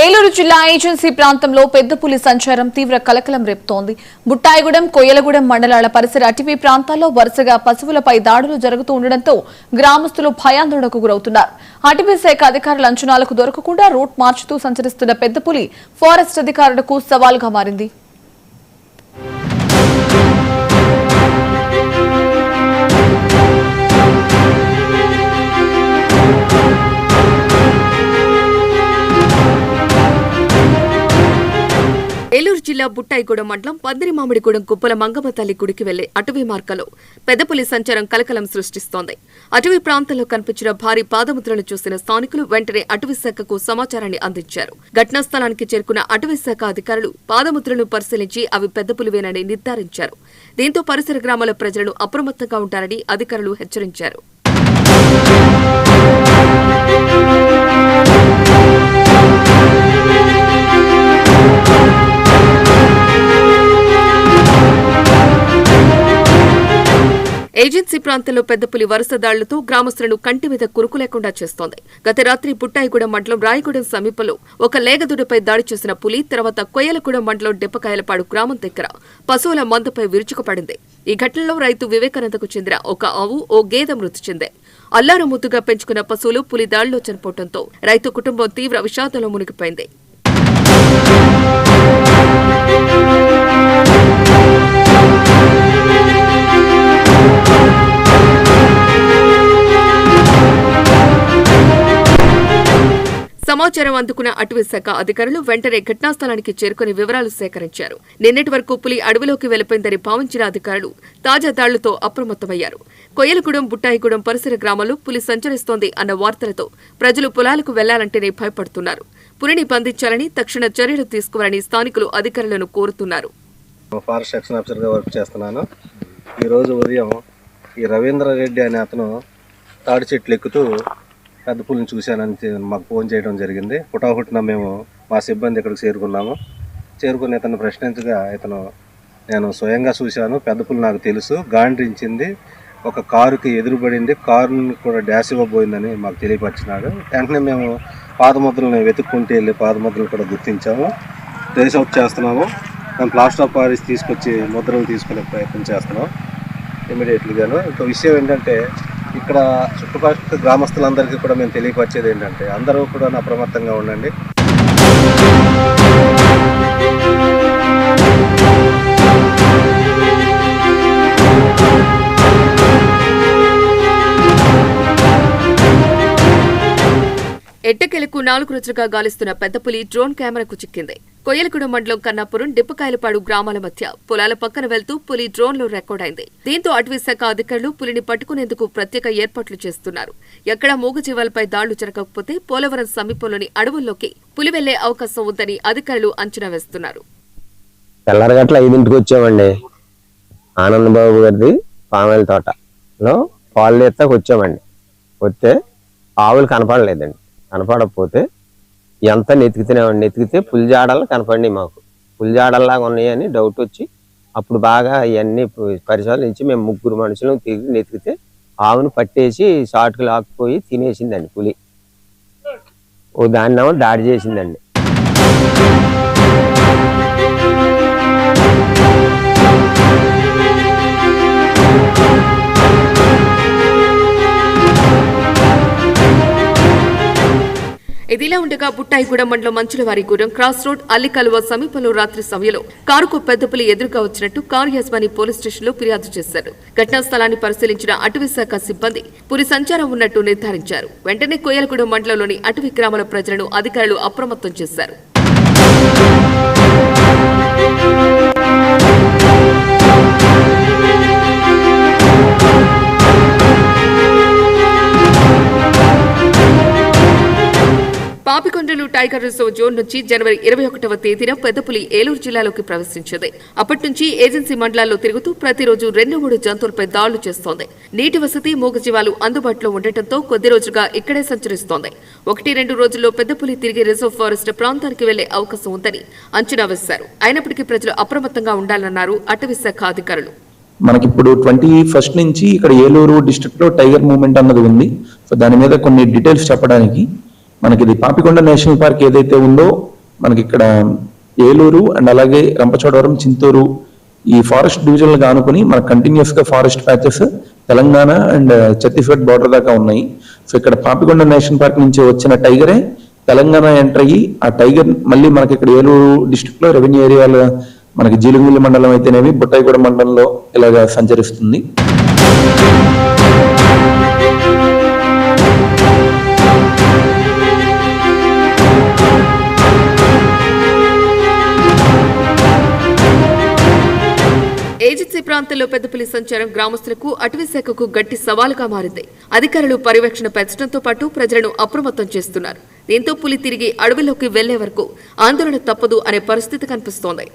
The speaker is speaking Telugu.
ఏలూరు జిల్లా ఏజెన్సీ ప్రాంతంలో పెద్ద పులి సంచారం తీవ్ర కలకలం రేపుతోంది. బుట్టాయిగూడెం, కొయ్యలగూడెం మండలాల పరిసర అటవీ ప్రాంతాల్లో వరుసగా పశువులపై దాడులు జరుగుతూ ఉండడంతో గ్రామస్తులు భయాందోళనకు గురవుతున్నారు. అటవీ శాఖ అధికారుల అంచనాలకు దొరకకుండా రూట్ మార్చుతూ సంచరిస్తున్న పెద్ద పులి ఫారెస్ట్ అధికారులకు సవాల్గా మారింది. ఏలూరు జిల్లా బుట్టాయిగూడెం మండలం పందిరిమామిడిగూడెం కుప్పల మంగమ్మ తల్లి గుడికి వెళ్లే అటవీ మార్గంలో పెద్దపులి సంచారం కలకలం సృష్టిస్తోంది. అటవీ ప్రాంతంలో కనిపించిన భారీ పాదముద్రలను చూసిన స్థానికులు వెంటనే అటవీ శాఖకు సమాచారాన్ని అందించారు. ఘటనా స్థలానికి చేరుకున్న అటవీ శాఖ అధికారులు పాదముద్రలను పరిశీలించి అవి పెద్దపులివేనని నిర్ధారించారు. దీంతో పరిసర గ్రామాల ప్రజలను అప్రమత్తంగా ఉంటారని అధికారులు హెచ్చరించారు. ఏజెన్సీ ప్రాంతంలో పెద్దపులి వరుస దాడులతో గ్రామస్తులను కంటి మీద కురుకు లేకుండా చేస్తోంది. గత రాత్రి బుట్టాయిగూడెం మండలం రాయగూడెం సమీపంలో ఒక లేగదుడిపై దాడి చేసిన పులి తర్వాత కొయ్యలగూడెం మండలం డెప్పకాయలపాడు గ్రామం దగ్గర పశువుల మందపై విరుచుకుపడింది. ఈ ఘటనలో రైతు వివేకానందకు చెందిన ఒక ఆవు, ఓ గేదె మృతి చెందాయి. అల్లారు ముద్దుగా పెంచుకున్న పశువులు పులి దాడిలో చనిపోవడంతో రైతు కుటుంబం తీవ్ర విషాదంలో మునిగిపోయింది. సమాచారం అందుకున్న అటవీ శాఖ అధికారులు వెంటనే ఘటనా స్థలానికి చేరుకుని వివరాలు సేకరించారు. నిన్నటి వరకు పులి అడవిలోకి వెళ్లిపోయిందని భావించిన అధికారులు తాజా దాడులతో అప్రమత్తమయ్యారు. కొయ్యలగూడెం, బుట్టాయిగూడెం పరిసర గ్రామాల్లో పులి సంచరిస్తోంది అన్న వార్తలతో ప్రజలు పొలాలకు వెళ్లాలంటేనే భయపడుతున్నారు. పులిని బంధించాలని, తక్షణ చర్యలు తీసుకోవాలని స్థానికులు అధికారులను కోరుతున్నారు. ఫారెస్ట్ సెక్షన్ ఆఫీసర్గా వర్క్ చేస్తున్నాను. ఈరోజు ఉదయం ఈ రవీంద్ర రెడ్డి అనే అతను తాడి చెట్లు ఎక్కుతూ పెద్ద పులిని చూశానని మాకు ఫోన్ చేయడం జరిగింది. హుటాహుటిన మేము మా సిబ్బంది ఇక్కడికి చేరుకుని ఇతను ప్రశ్నించగా నేను స్వయంగా చూశాను, పెద్ద పులి నాకు తెలుసు, గాండ్రించింది, ఒక కారుకి ఎదురుపడింది, కారుని కూడా డాష్ ఇవ్వబోయిందని మాకు తెలియపరిచినాడు. వెంటనే మేము పాదముద్రలను వెతుక్కుంటూ వెళ్ళి పాదముద్రలు కూడా గుర్తించాము, ట్రేస్ అవుట్ చేస్తున్నాము. మేము ప్లాస్టర్ ఆఫ్ పారిస్ తీసుకొచ్చి ముద్రలు తీసుకునే ప్రయత్నం చేస్తున్నాం ఇమీడియట్లీగాను. ఇంకో విషయం ఏంటంటే, ఇక్కడ చుట్టుపక్కల గ్రామస్తులందరికీ కూడా మేము తెలియపరిచేది ఏంటంటే, అందరూ కూడా అప్రమత్తంగా ఉండండి. ఎట్టకేలకు 4 రోజులుగా గాలిస్తున్న పెద్దపులి డ్రోన్ కెమెరాకు చిక్కింది. కొయ్యలగూడెం మండలం కన్నాపురం, డిప్పకాయలపాడు గ్రామాల మధ్య పొలాల పక్కన వెళ్తూ పులి డ్రోన్లో రికార్డైంది. దీంతో అటవీ శాఖ అధికారులు పులిని పట్టుకునేందుకు ప్రత్యేక ఏర్పాట్లు చేస్తున్నారు. ఎక్కడా మూగజీవాలపై దాడులు జరగకపోతే పోలవరం సమీపంలోని అడవుల్లోకి పులి వెళ్లే అవకాశం ఉందని అధికారులు అంచనా వేస్తున్నారు. తెల్లారగట్ల 5ంటికి వచ్చామండి. ఆనందబాబు గారిది పామాయిల తోటలో పాలు ఎత్తాక వచ్చామండి. వస్తే ఆవులు కనపడలేదండి. కనపడకపోతే ఎంత నెతికితే పులిజాడలు కనపడినాయి. మాకు పులిజాడల్లాగా ఉన్నాయని డౌట్ వచ్చి అప్పుడు బాగా ఇవన్నీ పరిశోధించి మేము 3 మనుషులు తిరిగి నెతికితే ఆవును పట్టేసి షార్ట్కి లాక్కుపోయి తినేసిందండి పులి. ఓ దాన్నేమో దాడి చేసిందండి. ఇదిలా ఉండగా బుట్టాయిగూడెం మండలం మంచులవారిగూడెం క్రాస్ రోడ్ అల్లికలువ సమీపంలో రాత్రి సమయంలో కారుకు పెద్దపులి ఎదురుగా వచ్చినట్టు కారు యజమాని పోలీస్ స్టేషన్లో ఫిర్యాదు చేశారు. ఘటనా స్థలాన్ని పరిశీలించిన అటవీ శాఖ సిబ్బంది పులి సంచారం ఉన్నట్టు నిర్ధారించారు. వెంటనే కొయ్యలగూడెం మండలంలోని అటవీ గ్రామాల ప్రజలను అధికారులు అప్రమత్తం చేశారు. పాపికొండలు టైగర్ రిజర్వ్ జోన్ నుంచి జనవరి 21వ తేదీన పెద్దపులి ఏలూరు జిల్లాలోకి ప్రవేశించింది. అప్పటి నుంచి ఏజెన్సీ మండలాల్లో తిరుగుతూ ప్రతిరోజు 2-3 జంతువులపై దాడులు చేస్తోంది. నీటి వసతి, మూగజీవాలు అందుబాటులో ఉండటంతో కొద్ది రోజులుగా ఇక్కడే సంచరిస్తోంది. 1-2 రోజుల్లో పెద్దపులి తిరిగి రిజర్వ్ ఫారెస్ట్ ప్రాంతానికి వెళ్లే అవకాశం ఉందని అంచనా వేశారు. అయినప్పటికీ ప్రజలు అప్రమత్తంగా ఉండాలన్నారు అటవీ శాఖ అధికారులు. మనకిప్పుడు 21st నుంచి ఇక్కడ ఏలూరు డిస్ట్రిక్ట్ లో టైగర్ మూవ్మెంట్ అన్నది ఉంది. సో దాని మీద కొన్ని డీటెయిల్స్ చెప్పడానికి మనకి ఇది పాపికొండ నేషనల్ పార్క్ ఏదైతే ఉందో మనకి ఇక్కడ ఏలూరు అండ్ అలాగే రంపచోడవరం, చింతూరు ఈ ఫారెస్ట్ డివిజన్లు ఆనుకుని మనకు కంటిన్యూస్ గా forest patches Telangana and Chhattisgarh border దాకా ఉన్నాయి. సో ఇక్కడ పాపికొండ నేషనల్ పార్క్ నుంచి వచ్చిన టైగరే తెలంగాణ ఎంటర్ అయ్యి ఆ టైగర్ మళ్ళీ మనకి ఇక్కడ ఏలూరు డిస్ట్రిక్ట్ లో రెవెన్యూ ఏరియాలో మనకి జీలుగుమిల్లి మండలం అయితేనేమి బుట్టాయిగూడ మండలంలో ఇలాగా సంచరిస్తుంది. ఏజెన్సీ ప్రాంతంలో పెద్ద పులి సంచారం గ్రామస్తులకు అటవీ శాఖకు గట్టి సవాలుగా మారింది. అధికారులు పర్యవేక్షణ పెంచడంతో పాటు ప్రజలను అప్రమత్తం చేస్తున్నారు. దీంతో పులి తిరిగి అడవిలోకి వెళ్లే వరకు ఆందోళన తప్పదు అనే పరిస్థితి కనిపిస్తోంది.